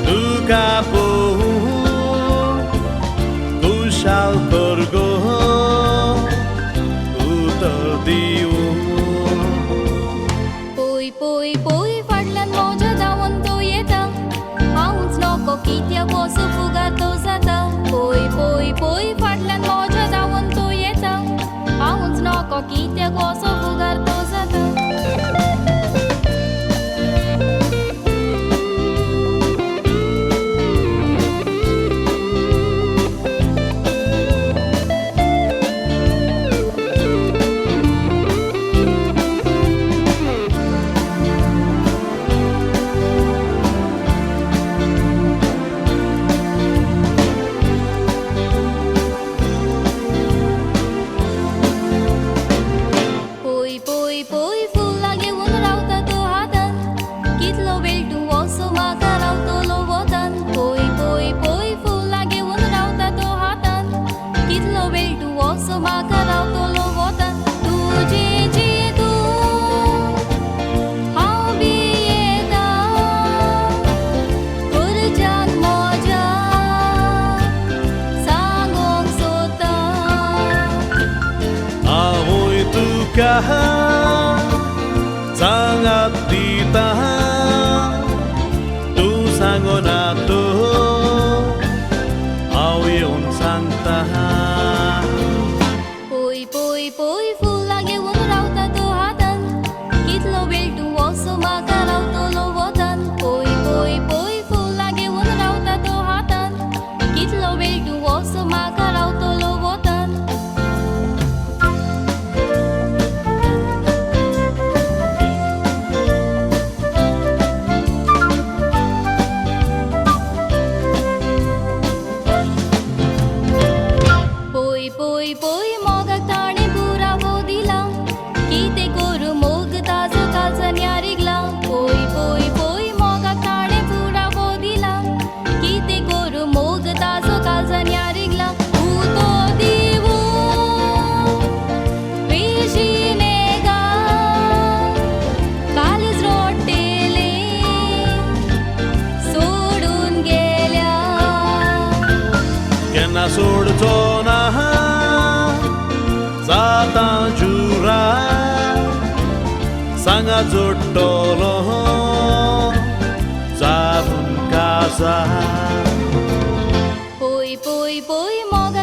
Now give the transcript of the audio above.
तुका कुशाल करगो उतर दिऊ पोय पोय पोय फाटल्यान म्हज्या धांवन तो येता हांवूच नको कित्याक असो फुगार तो जाता पोय पोय पोय फाटल्यान म्हज्या धांवन तो येता हांवूच नको कित्याक असो फुगार तो जाता पोय फुलां घेवन रावता तो हातान कितलो वेळ तूं असो म्हाका रावतलो वतान पोय पोय पोय फुलां घेवन रावता तो हातान कितलो वेळ तूं असो म्हाका रावतलो वतान तुजे तूं हांव बी येता कडच्यान म्हज्या सांगोंक सोदता हांवूय तुका सांगात दिता तूं सांगना तो हांव येवन सांगता पोय पोय पोय फुलां घेवन रावता तो हातान कितलो वेळ तूं असो म्हाका रावतलो वतान पोय पोय पोय फुलां घेवन रावता तो हातान कितलो वेळ तूं असो म्हाका रावतलो वतान पोय पोय पोय मोगाक ताणें पुरावो दिला कितें करूं मोग ताजो काळजांत रिगला पोय पोय पोय मोगाक ताणें पुरावो दिला कितें करूं मोग ताजो काळजांत रिगला उतो दिवू विशीने गा कालीज रोट्टेले सोडून गेल्या केन्ना सोडचो ना जाता जुरा सांगा जोडटलो जावून काजा पोय पोय पोय मोगाक